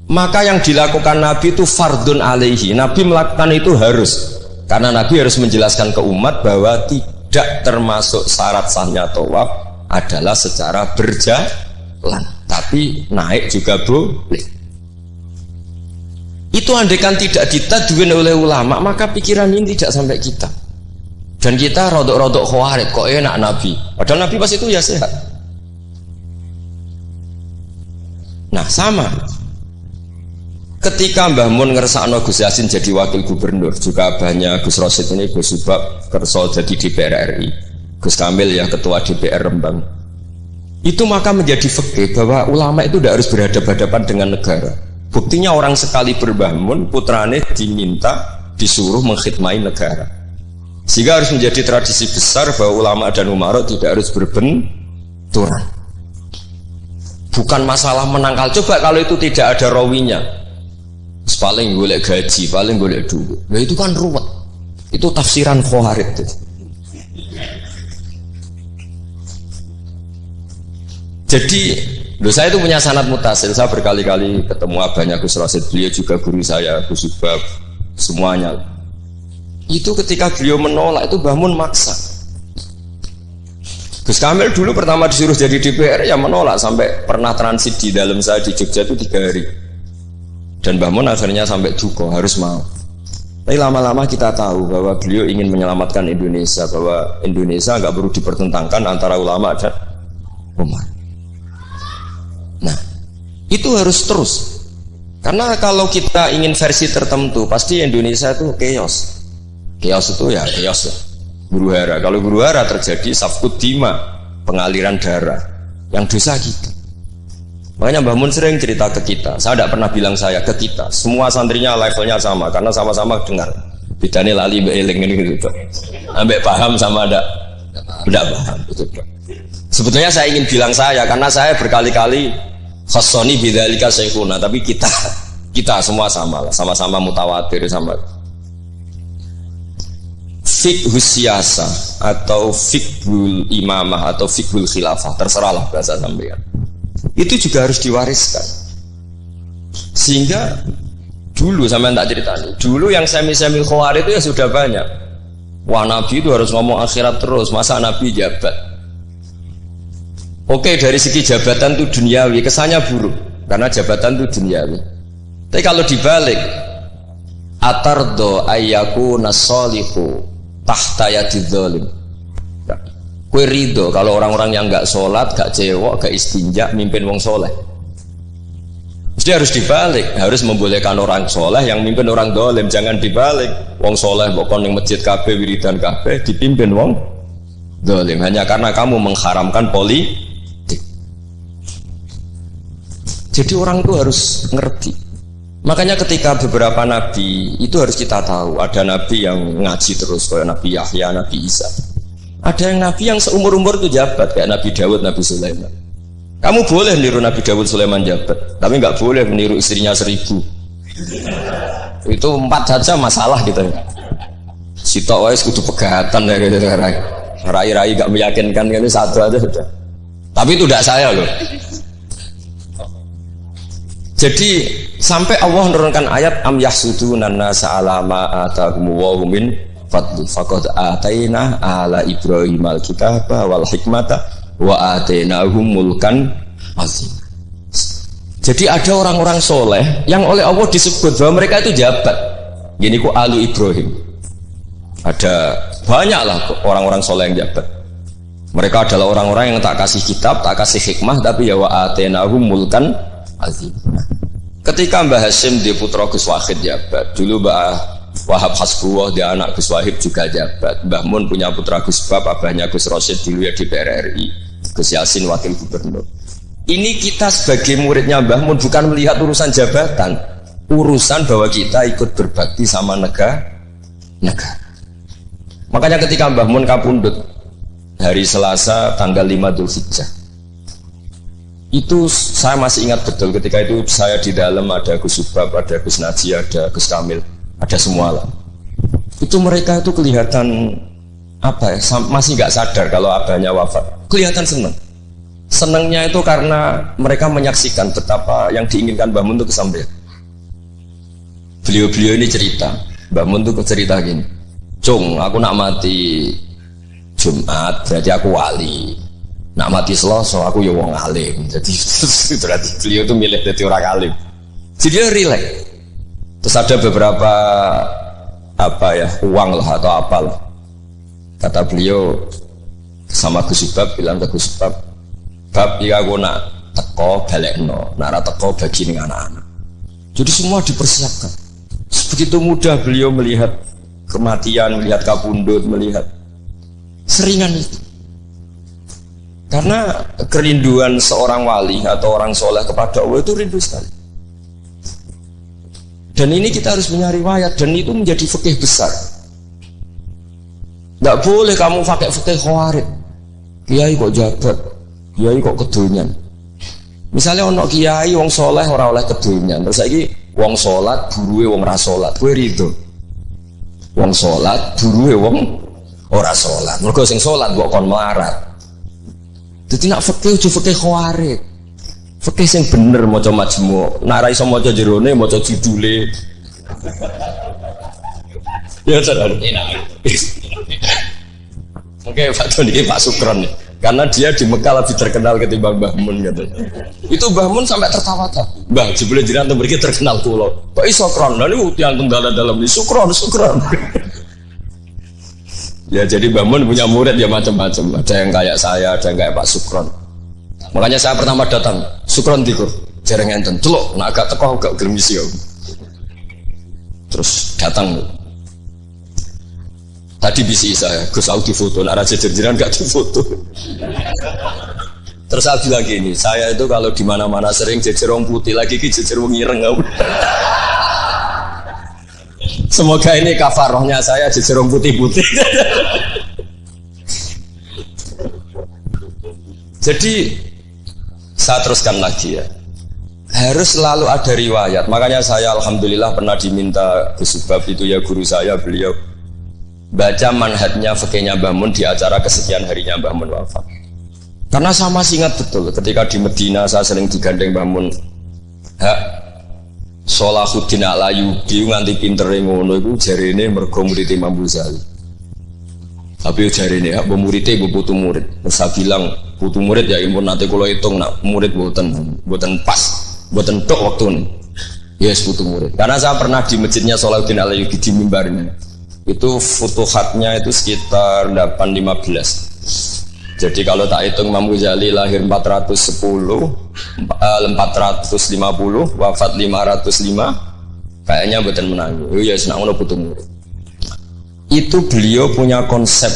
maka yang dilakukan Nabi itu fardun alaihi, Nabi melakukan itu harus, karena Nabi harus menjelaskan ke umat bahwa tidak termasuk syarat sahnya tawaf adalah secara berjalan, tapi naik juga boleh. Itu andaikan tidak ditadwin oleh ulama, maka pikiran ini tidak sampai kita. Dan kita rodok-rodok Khawarij, kok enak Nabi, padahal Nabi pas itu ya sehat. Nah sama ketika Mbah Mun ngersakno Gus Yasin jadi wakil gubernur, juga abahnya Gus Rosid ini Gus Subab kerso jadi DPR RI, Gus Kamil ya ketua DPR Rembang. Itu maka menjadi fikih bahwa ulama itu tidak harus berhadapan-hadapan dengan negara. Buktinya orang sekali berbah Mun, putrane diminta disuruh mengkhidmati negara. Sehingga harus menjadi tradisi besar bahwa ulama dan umarok tidak harus berbenturan. Bukan masalah menangkal. Coba kalau itu tidak ada rawinya, paling golek gaji, paling golek duit, nah itu kan ruwet. Itu tafsiran Khawarij. Jadi saya itu punya sanad mutasil. Saya berkali-kali ketemu abahnya Gus Rosid, beliau juga guru saya, Gus Subab, semuanya. Itu ketika beliau menolak itu Mbah Mun maksa. Gus Kamil dulu pertama disuruh jadi DPR ya menolak, sampai pernah transit di dalam saya di Jogja itu 3 hari. Dan Mbah Mun akhirnya sampai duka harus mau. Tapi lama-lama kita tahu bahwa beliau ingin menyelamatkan Indonesia, bahwa Indonesia nggak perlu dipertentangkan antara ulama dan umat. Nah, itu harus terus. Karena kalau kita ingin versi tertentu, pasti Indonesia itu chaos. Chaos itu ya chaos ya. Huru-hara. Kalau huru-hara terjadi safkut dima, pengaliran darah, yang dosa kita. Makanya Mbah Mun sering cerita ke kita. Saya tidak pernah bilang saya, ke kita. Semua santrinya levelnya sama, karena sama-sama dengar. Bedanya lali beeling ini gitu. Ambek paham sama tidak paham. Betul. Sebetulnya saya ingin bilang saya, karena saya berkali-kali khasoni bidzalika syekhuna, tapi kita semua sama lah, sama-sama mutawatir sama. Fiqhus siyasa atau fiqhul imamah atau fiqhul khilafah, terserahlah bahasa sampean. Itu juga harus diwariskan. Sehingga dulu sampean tak ceritani, dulu yang semi-semi Khawarij itu ya sudah banyak. Wah Nabi itu harus ngomong akhirat terus, masa Nabi jabat. Oke, dari segi jabatan itu duniawi, kesannya buruk karena jabatan itu duniawi. Tapi kalau dibalik, atardo ayyaku nasolihu tahta yadidz zalim. Kue ridho kalau orang-orang yang nggak sholat, nggak cewek, nggak istinja, mimpin wong soleh. Mesti harus dibalik, harus membolehkan orang soleh yang mimpin orang dolim. Jangan dibalik, wong soleh pokoknya yang masjid kabeh, wiridan kabeh, dipimpin wong Zalim hanya karena kamu mengharamkan politik. Jadi orang itu harus ngerti. Makanya ketika beberapa nabi itu harus kita tahu, ada nabi yang ngaji terus kayak Nabi Yahya, Nabi Isa. Ada yang nabi yang seumur-umur itu jabat kayak Nabi Dawud, Nabi Sulaiman. Kamu boleh niru Nabi Dawud, Sulaiman jabat, tapi nggak boleh meniru istrinya 1000. Itu 4 saja masalah gitu. Sitok wais kudu pegatan ya gitu. Rai-rai gak meyakinkan kan, satu aja sudah. Tapi itu tidak saya loh. Jadi sampai Allah menurunkan ayat am yahsuduna nasa ala ma atahum wa min fadli faqad ataina ala Ibrahim al-kitaba wal hikmata wa atainahum mulkan azim. Jadi ada orang-orang soleh yang oleh Allah disebut bahwa mereka itu jabat. Gini ku alu Ibrahim. Ada banyaklah orang-orang soleh yang jabat. Mereka adalah orang-orang yang tak kasih kitab, tak kasih hikmah, tapi ya wa atainahum mulkan azim. Ketika Mbah Hasyim di putra Gus Wahid jabat, dulu Mbah Wahab Hasbuwah dia anak Gus Wahid juga jabat. Mbah Mun punya putra Gus Bab, abahnya Gus Rosyid dulu ya di PRRI, Gus Yasin wakil gubernur. Ini kita sebagai muridnya Mbah Mun bukan melihat urusan jabatan, urusan bahwa kita ikut berbakti sama negara. Makanya ketika Mbah Mun kapundhut hari Selasa tanggal 5 Dzulhijjah, itu saya masih ingat betul. Ketika itu saya di dalam ada Gus Subab, ada Gus Naji, ada Gus Kamil, ada semua lah. Itu mereka itu kelihatan apa ya, masih nggak sadar kalau abahnya wafat. Kelihatan senang. Senangnya itu karena mereka menyaksikan betapa yang diinginkan Mbah Mun itu kesampaian. Beliau-beliau ini cerita, Mbah Mun itu cerita gini, Cung, aku nak mati Jumat berarti aku wali. Nak mati Selasa aku ya wong alim. Jadi berarti beliau itu milih jadi orang alim. Jadi dia relax. Terus ada beberapa apa ya, uang lah atau apa lah. Kata beliau sama Gus Subab, bilang ke Gus Subab, bab ya aku nak teko balekno, nak ra teko bagi ning anak-anak. Jadi semua dipersiapkan. Begitu mudah beliau melihat kematian, melihat kapundhut, melihat seringan itu. Karena kerinduan seorang wali atau orang soleh kepada Allah itu rindu sekali. Dan ini kita harus punya riwayat, dan itu menjadi fikih besar. Tidak boleh kamu pakai fikih khawarij. Kiai kok jabat, kiai kok kedonyan. Misalnya ono kiai wong soleh ora oleh kedonyan, terus saiki wong salat buruwe wong ra salat, kowe rido? Wong salat buruwe wong ora salat. Mergo sing salat kok kon melarat. Jadi nak fikih aja fikih khawarij. Fikih sing bener maca majmu'. Nak ra iso maca jerone maca judule. Ya sadar. Oke, Pak Tony, Pak Sukron nih. Karena dia di Mekah lebih terkenal ketimbang Mbah Mun katanya. Itu Mbah Mun sampai tertawa-tawa. Mbah, jebule jenengan mriki terkenal kula. Kok iso kron? Lah niku tiyang tunggal dalam iki Sukron. Ya jadi Mbah Mun punya murid ya macam-macam. Ada yang kayak saya, ada yang kayak Pak Sukron. Makanya saya pertama datang, Sukron dikur, jarang enten, celok, nak agak teko agak gelem isi. Terus datang. Tadi bisi saya, Gus aku difoto, nak raja jerjeran gak difoto. Terus saya bilang gini, saya itu kalau di mana-mana sering jejer wong putih, lagi ki jejer wong ireng. Semoga ini kafarohnya saya jejer wong putih-putih. Jadi saya teruskan lagi ya. Harus selalu ada riwayat. Makanya saya alhamdulillah pernah diminta Gus Subab itu ya guru saya, beliau baca manhajnya fikihnya Mbah Mun di acara kesekian harinya Mbah Mun wafat. Karena saya masih ingat betul ketika di Medina saya sering digandeng Mbah Mun. Sholahuddin Al-Ayyubi nganti pintere ngono iku jarene mergo murid Imam Ghazali. Tapi jarene ya murid putu murid. Terus saya bilang putu murid ya impun nanti kula hitung nak murid mboten pas, mboten tok waktune. Yes putu murid. Karena saya pernah di masjidnya Sholahuddin Al-Ayyubi di mimbarnya. Itu futuhatnya itu sekitar 815. Jadi kalau tak hitung Imam Ghazali lahir 410, 450, wafat 505, kayaknya betul menang. Oh ya senang putu murid. Itu beliau punya konsep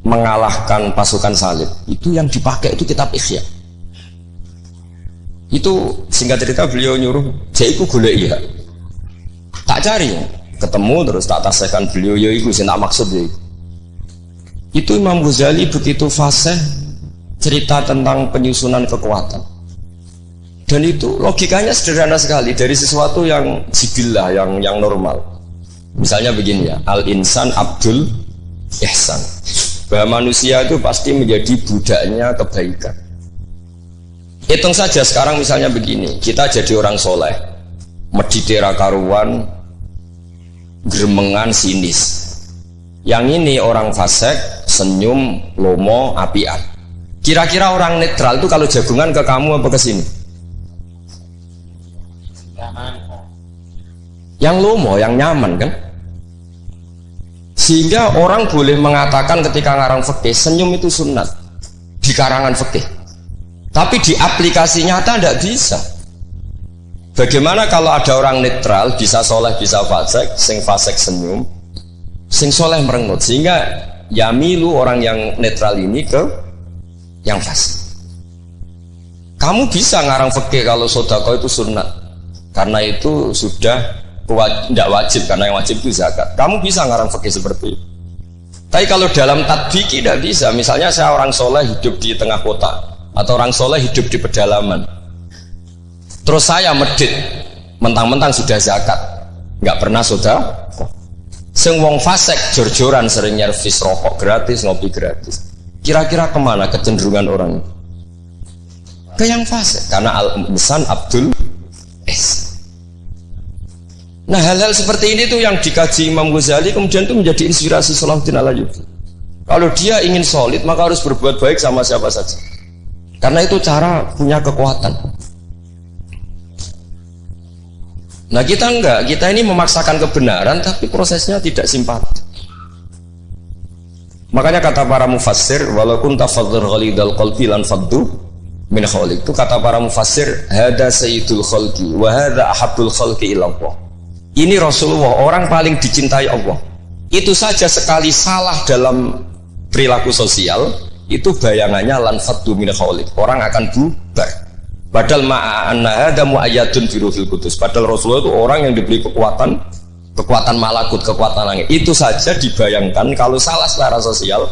mengalahkan pasukan salib itu yang dipakai itu kitab Ihya. Itu singkat cerita beliau nyuruh jaiku golek ya. Tak cari ketemu terus tak tasihkan beliau ya itu sing tak maksud ya. Itu Imam Ghazali begitu fasih cerita tentang penyusunan kekuatan. Dan itu logikanya sederhana sekali dari sesuatu yang jibillah, yang normal. Misalnya begini ya, al-insan abdul ihsan. Bahwa manusia itu pasti menjadi budaknya kebaikan. Hitung saja sekarang misalnya begini, kita jadi orang soleh, meditera karuan, gremengan sinis. Yang ini orang fasik, senyum, lomo, apian. Kira-kira orang netral itu kalau jagungan ke kamu apa ke sini? Yang lomo, yang nyaman kan? Sehingga orang boleh mengatakan ketika ngarang fikih senyum itu sunat di karangan fikih. Tapi di aplikasi nyata tidak bisa. Bagaimana kalau ada orang netral bisa soleh bisa fasik, sing fasik senyum, sing soleh merengut, sehingga yamilu orang yang netral ini ke yang fasik. Kamu bisa ngarang fikih kalau sedekah itu sunat, karena itu sudah tidak wajib, karena yang wajib itu zakat. Kamu bisa ngarang fikih seperti itu. Tapi kalau dalam tadbiki tidak bisa. Misalnya saya orang soleh hidup di tengah kota, atau orang soleh hidup di pedalaman, terus saya medit mentang-mentang sudah zakat, nggak pernah sedekah. Sing wong fasik jor-joran sering nyervis rokok gratis, ngopi gratis. Kira-kira kemana kecenderungan orang? Ke yang fasik, karena al-insan abdul ihsan. Nah hal-hal seperti ini tuh yang dikaji Imam Ghazali kemudian itu menjadi inspirasi Salahuddin Al-Ayyubi. Kalau dia ingin solid maka harus berbuat baik sama siapa saja, karena itu cara punya kekuatan. Nah kita enggak, kita ini memaksakan kebenaran tapi prosesnya tidak simpati. Makanya kata para mufassir, walaupun tafadzur ghalidal qalbi lan faddu min khaliq, itu kata para mufassir, hada sayyidul khalqi wa hada ahabbul khalqi ila Allah. Ini Rasulullah, orang paling dicintai Allah. Itu saja sekali salah dalam perilaku sosial, itu bayangannya lan faddu min khaliq, orang akan bubar. Padahal ma'anna hada mu'ayyadun bi ruhil qudus. Padahal Rasulullah itu orang yang diberi kekuatan malakut, kekuatan langit. Itu saja dibayangkan kalau salah secara sosial,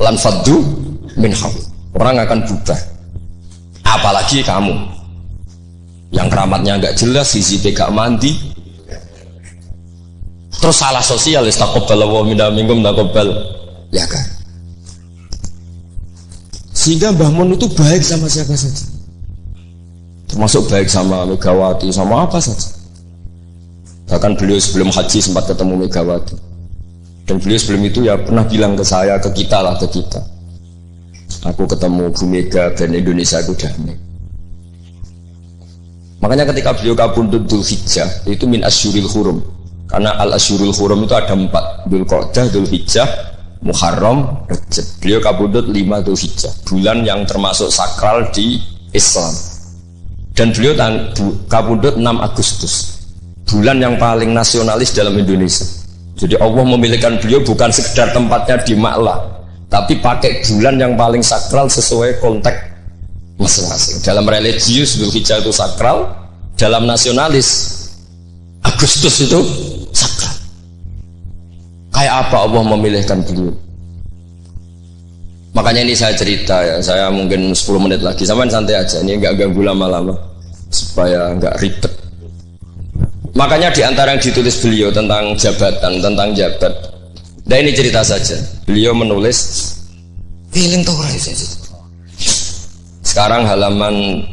lan faddu min khaliq, orang akan bubar. Apalagi kamu yang keramatnya enggak jelas, sisi gak mandi, terus salah sosial, istaqabbal wa minna minkum taqabbal, ya kan? Sehingga Mbah Mun itu baik sama siapa saja, termasuk baik sama Megawati, sama apa saja. Bahkan beliau sebelum haji sempat ketemu Megawati, dan beliau sebelum itu ya pernah bilang ke saya, ke kita, aku ketemu Bu Mega dan Indonesia itu damai. Makanya ketika beliau kabundut Dzulhijjah itu min asyuril hurum, karena al-asyurul hurum itu ada 4, Dzulqa'dah, Dzulhijjah, Muharram, Rajab. Beliau kabudut 5 Dzulhijjah, bulan yang termasuk sakral di Islam. Dan beliau kabudut 6 Agustus, bulan yang paling nasionalis dalam Indonesia. Jadi Allah memilihkan beliau bukan sekedar tempatnya di Ma'la, tapi pakai bulan yang paling sakral sesuai konteks masing-masing. Dalam religius Dzulhijjah itu sakral, dalam nasionalis Agustus itu sakral. Kayak apa Allah memilihkan beliau? Makanya ini saya cerita ya, saya mungkin 10 menit lagi, sampai santai aja, ini nggak ganggu lama-lama supaya nggak ribet. Makanya di antara yang ditulis beliau tentang jabatan, tentang jabat, nah ini cerita saja. Beliau menulis feeling sekarang halaman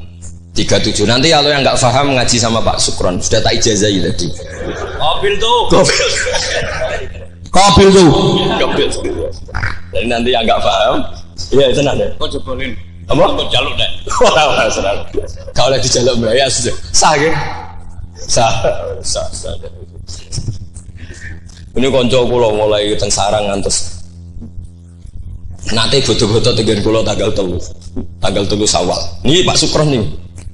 37. Nanti kalau yang nggak paham ngaji sama Pak Sukron, sudah tak ijazahi tadi. Kobil tuh. Jadi nanti yang nggak paham, iya tenang deh. Kau jebolin. Apa? Kau jaluk deh. Wah, senang. Kalau lagi jaluk ya sudah. Sah ya? Sah. Ini konco kulo mulai teng sarang ngantos. Nanti foto-foto tegen kulo tanggal 3 Syawal. Nih Pak Sukron nih.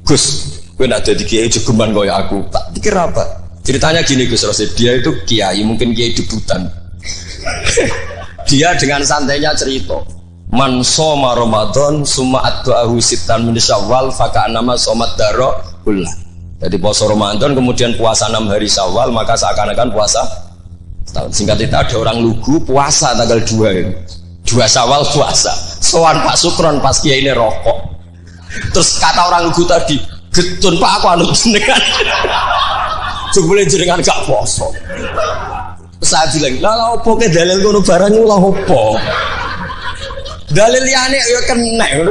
Gus, gue nak jadi kiai jegeman kaya aku. Tak pikir apa? Ceritanya gini Gus Rosid, dia itu kiai, mungkin kiai debutan. Dia dengan santainya cerita, man soma Ramadan summa addu'ahu sitan min Syawal faka'annama somat daro kullah. Jadi puasa Ramadan kemudian puasa 6 hari Syawal maka seakan-akan puasa tahun. Singkat cerita ada orang lugu puasa tanggal 2 ini. 2 Syawal puasa. Sowan Pak Sukron pas kiai ini rokok. Terus kata orang lugu tadi, "Getun Pak aku anu jenengan." Jebule jenengan gak poso. Saya bilang, "Lah opo ke dalil ngono barang lah opo?" Dalil liyane ya kena ngono.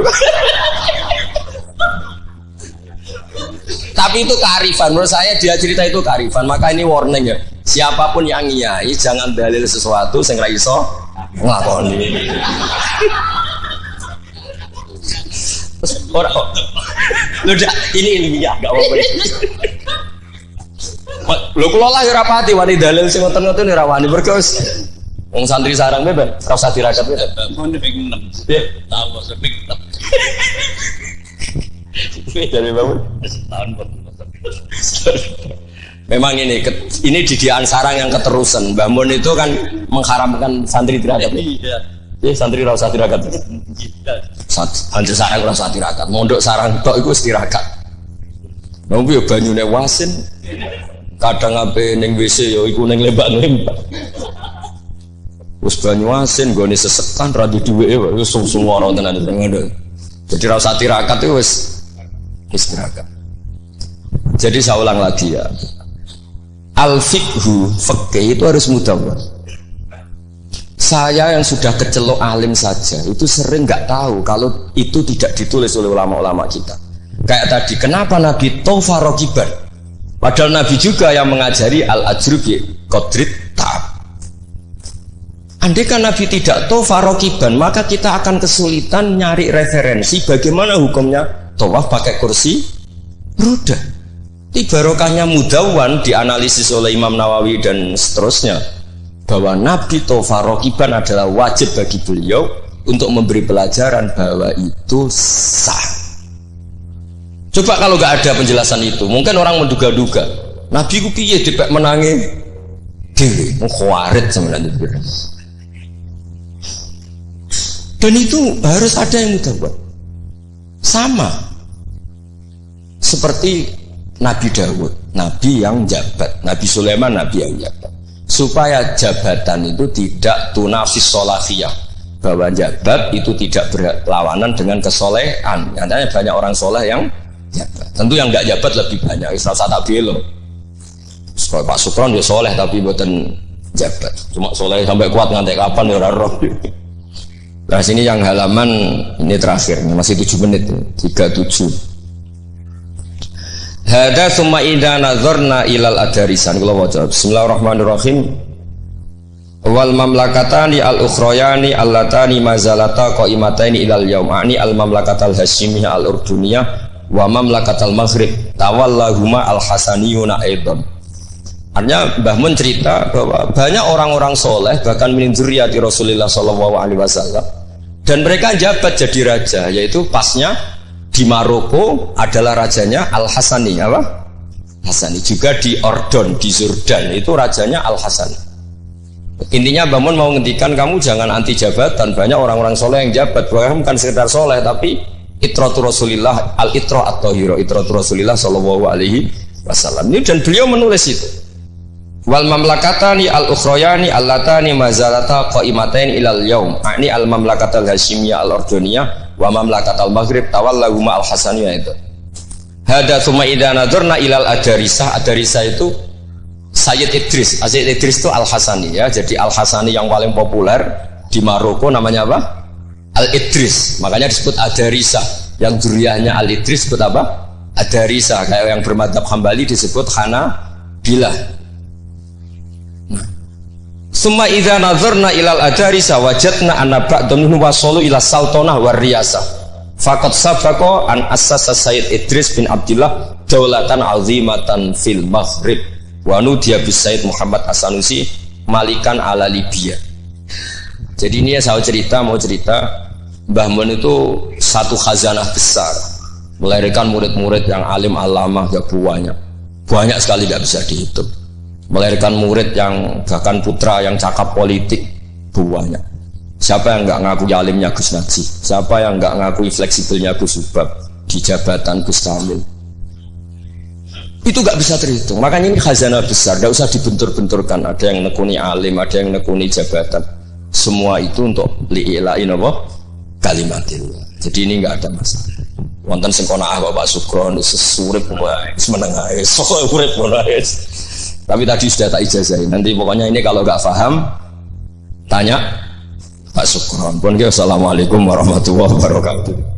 Tapi itu kearifan, menurut saya dia cerita itu kearifan. Maka ini warning ya, siapapun yang ngiyai jangan dalil sesuatu sing ra iso nglakoni. Ora kok. Udah ini ya enggak apa-apa. Lho kula lah ora pati wani dalil sing ngoten-ngoten ora wani mergo wong santri sarang bebas ora usah dirakat bebas. Mun ping 6. Nggih, tahu sepik. Dari bangun setahun memang ini didikan sarang yang keterusan. Mbah Mun itu kan mengharamkan santri tirakat. Iya, santri ora usah tirakat. Santri sarang ora usah tirakat. Mondok sarang tok iku tirakat. Nang yo banyune wasin. Kadang ape ning WC yo iku ning lembak-lembak. Wis banyu asin nggone sesekan ra duweke wis sung-sungara tenan ngono. Jadi ra usah tirakat itu wis istirahat. Jadi saya ulang lagi ya, al-fiqhu fikih itu harus mudawwan. Saya yang sudah kecelok alim saja itu sering nggak tahu kalau itu tidak ditulis oleh ulama-ulama kita. Kayak tadi, kenapa Nabi tofa rokiban? Padahal Nabi juga yang mengajari al-ajru bi qadrit ta'ab. Andai kan Nabi tidak tofa rokiban, maka kita akan kesulitan nyari referensi bagaimana hukumnya tawaf pakai kursi roda. Barokahnya mudawwan dianalisis oleh Imam Nawawi dan seterusnya bahwa Nabi tawaf rokiban adalah wajib bagi beliau untuk memberi pelajaran bahwa itu sah. Coba kalau nggak ada penjelasan itu, mungkin orang menduga-duga Nabi ku piye dipek menangi dewe, khawarit sebenarnya. Dan itu harus ada yang mudawwan. Sama seperti Nabi Dawud, Nabi yang jabat, Nabi Sulaiman, Nabi yang jabat. Supaya jabatan itu tidak tunafis solafiyah, bahwa jabat itu tidak berlawanan dengan kesolehan. Nyatanya banyak orang soleh yang jabat. Tentu yang nggak jabat lebih banyak. Isra tak belo. Pak Sukron dia soleh tapi buatan jabat. Cuma soleh sampai kuat ngantek kapan ya roh. Nah sini yang halaman ini terakhir, masih 7 menit, 37. Hada summa idza nazarna ilal adarisan. Kalau baca Bismillahirrahmanirrahim. Wal mamlakatani al ukhrayani allatani mazalata qaimataini ilal yaumani al mamlakatal hasyimiyah al urduniyah wa mamlakatal maghrib tawallahuma al hasaniyuna aidan. Artinya Mbah Mun cerita bahwa banyak orang-orang soleh bahkan min dzurriyyati Rasulullah sallallahu alaihi wasallam dan mereka jabat jadi raja, yaitu pasnya di Maroko adalah rajanya Al-Hasani apa? Hasani. Juga di Ordon, di Jordan itu rajanya Al-Hasani. Intinya Mbah Mun mau ngendikan kamu jangan anti jabatan. Banyak orang-orang soleh yang jabat, bahkan bukan sekedar soleh tapi itratu Rasulillah, al-itra at-tahira, itratu Rasulillah sallallahu alaihi wasallam. Ini dan beliau menulis itu. Wal mamlakatani al-ukhrayani allatani mazalata qaimatain ilal yaum. Ini al-mamlakatal hasyimiyah al-urduniyah wa mamlakatal maghrib tawallahuma al-hasaniyah itu. Hada tsumma idza nadzarna ilal adarisah. Adarisah itu Sayyid Idris. Sayyid Idris itu Al-Hasani ya. Jadi Al-Hasani yang paling populer di Maroko namanya apa? Al-Idris. Makanya disebut Adarisah. Yang dzurriyyahnya Al-Idris disebut apa? Adarisah. Kayak yang bermadzhab Hambali disebut Hanabilah. Summa idza nazarna ilal adarisa wajadna anna ba'dhum minhum wasalu ila sultanah war riyasah. Faqad sabaqa an assasa Sayyid Idris bin Abdullah daulatan azimatan fil Maghrib wa nudiya bis Sayyid Muhammad As-Sanusi malikan ala Libya. Jadi ini ya saya mau cerita Mbah Mun itu satu khazanah besar, melahirkan murid-murid yang alim alamah gak banyak sekali tidak bisa dihitung. Melahirkan murid yang bahkan putra yang cakap politik banyak. Siapa yang nggak ngaku alimnya Gus Najib? Siapa yang nggak ngakui fleksibelnya Gus Subab di jabatan Gus Kamil? Itu nggak bisa terhitung. Makanya ini khazanah besar, nggak usah dibentur-benturkan. Ada yang nekuni alim, ada yang nekuni jabatan. Semua itu untuk li'ilain apa? Kalimatillah. Jadi ini nggak ada masalah. Wonten sing qanaah Bapak Sugron sesurip wae, menengah urip wae. Tapi tadi sudah tak ijazahin. Nanti pokoknya ini kalau nggak paham tanya Pak Sugron. Assalamualaikum warahmatullahi wabarakatuh.